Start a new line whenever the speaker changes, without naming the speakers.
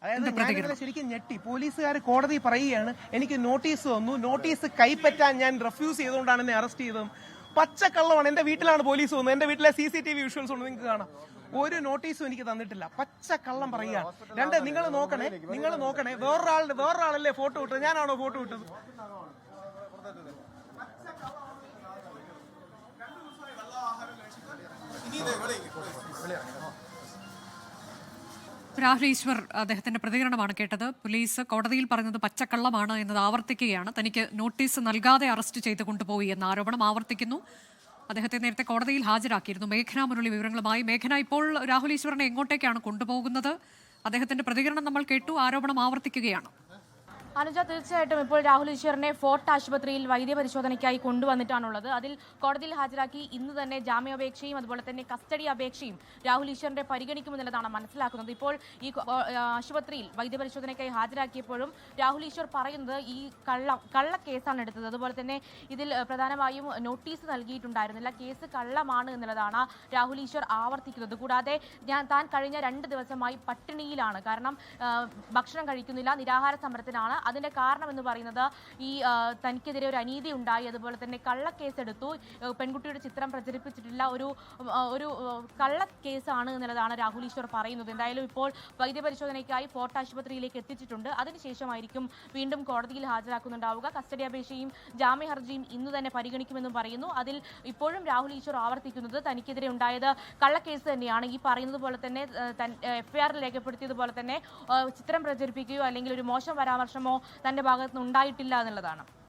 അതായത് ഞാനിന്നലെ ശരിക്കും ഞെട്ടി. പോലീസുകാർ കോടതി പറയുകയാണ് എനിക്ക് നോട്ടീസ് തന്നു, നോട്ടീസ് കൈപ്പറ്റാൻ ഞാൻ റെഫ്യൂസ് ചെയ്തുകൊണ്ടാണ് എന്നെ അറസ്റ്റ് ചെയ്തത്. പച്ചക്കള്ളമാണ്. എന്റെ വീട്ടിലാണ് പോലീസ് വന്നത്, എന്റെ വീട്ടിലെ CCTV വിഷ്വൽസ് ഉണ്ട്, നിങ്ങൾക്ക് കാണാം. ഒരു നോട്ടീസും എനിക്ക് തന്നിട്ടില്ല. പച്ചക്കള്ളം പറയുകയാണ്. രണ്ട്, നിങ്ങൾ നോക്കണേ, വേറൊരാളല്ലേ ഫോട്ടോ ഇട്ടത്, ഞാനാണോ ഫോട്ടോ ഇട്ടത്?
രാഹുൽ ഈശ്വർ അദ്ദേഹത്തിന്റെ പ്രതികരണമാണ് കേട്ടത്. പോലീസ് കോടതിയിൽ പറഞ്ഞത് പച്ചക്കള്ളമാണ് എന്നത് ആവർത്തിക്കുകയാണ്. തനിക്ക് നോട്ടീസ് നൽകാതെ അറസ്റ്റ് ചെയ്ത് കൊണ്ടുപോയി എന്ന ആരോപണം ആവർത്തിക്കുന്നു. അദ്ദേഹത്തെ നേരത്തെ കോടതിയിൽ ഹാജരാക്കിയിരുന്നു. മേഘന മുരളി വിവരങ്ങളുമായി. മേഘന, ഇപ്പോൾ രാഹുൽ ഈശ്വറിനെ എങ്ങോട്ടേക്കാണ് കൊണ്ടുപോകുന്നത്? അദ്ദേഹത്തിന്റെ പ്രതികരണം നമ്മൾ കേട്ടു, ആരോപണം ആവർത്തിക്കുകയാണ്.
അനുജ, തീർച്ചയായിട്ടും ഇപ്പോൾ രാഹുൽ ഈശ്വറിനെ ഫോർട്ട് ആശുപത്രിയിൽ വൈദ്യപരിശോധനയ്ക്കായി കൊണ്ടുവന്നിട്ടാണുള്ളത്. അതിൽ കോടതിയിൽ ഹാജരാക്കി ഇന്ന് തന്നെ ജാമ്യാപേക്ഷയും അതുപോലെ തന്നെ കസ്റ്റഡി അപേക്ഷയും രാഹുൽ ഈശ്വറിനെ പരിഗണിക്കുമെന്നുള്ളതാണ് മനസ്സിലാക്കുന്നത്. ഇപ്പോൾ ഈ ആശുപത്രിയിൽ വൈദ്യപരിശോധനയ്ക്കായി ഹാജരാക്കിയപ്പോഴും രാഹുൽ ഈശ്വർ പറയുന്നത് ഈ കള്ളക്കേസാണ് എടുത്തത്. അതുപോലെ തന്നെ ഇതിൽ പ്രധാനമായും നോട്ടീസ് നൽകിയിട്ടുണ്ടായിരുന്നില്ല, കേസ് കള്ളമാണ് എന്നുള്ളതാണ് രാഹുൽ ഈശ്വർ ആവർത്തിക്കുന്നത്. കൂടാതെ താൻ കഴിഞ്ഞ 2 ദിവസമായി പട്ടിണിയിലാണ്, കാരണം ഭക്ഷണം കഴിക്കുന്നില്ല, നിരാഹാര സമരത്തിനാണ്. അതിന്റെ കാരണം എന്ന് പറയുന്നത് ഈ തനിക്കെതിരെ ഒരു അനീതി ഉണ്ടായി, അതുപോലെ തന്നെ കള്ളക്കേസെടുത്തു, പെൺകുട്ടിയുടെ ചിത്രം പ്രചരിപ്പിച്ചിട്ടുള്ള ഒരു കള്ളക്കേസാണ് എന്നുള്ളതാണ് രാഹുൽ ഈശ്വർ പറയുന്നത്. എന്തായാലും ഇപ്പോൾ വൈദ്യപരിശോധനയ്ക്കായി ഫോർട്ട് ആശുപത്രിയിലേക്ക് എത്തിച്ചിട്ടുണ്ട്. അതിനുശേഷമായിരിക്കും വീണ്ടും കോടതിയിൽ ഹാജരാക്കുന്നുണ്ടാവുക. കസ്റ്റഡി അപേക്ഷയും ജാമ്യ ഹർജിയും ഇന്ന് തന്നെ പരിഗണിക്കുമെന്നും പറയുന്നു. അതിൽ ഇപ്പോഴും രാഹുൽ ഈശ്വർ ആവർത്തിക്കുന്നത് തനിക്കെതിരെ ഉണ്ടായത് കള്ളക്കേസ് തന്നെയാണ്. ഈ പറയുന്നത് പോലെ തന്നെ FIR രേഖപ്പെടുത്തിയതുപോലെ തന്നെ ചിത്രം പ്രചരിപ്പിക്കുകയോ അല്ലെങ്കിൽ ഒരു മോശം പരാമർശമോ തന്റെ ഭാഗത്തുനിന്ന് ഉണ്ടായിട്ടില്ല എന്നുള്ളതാണ്.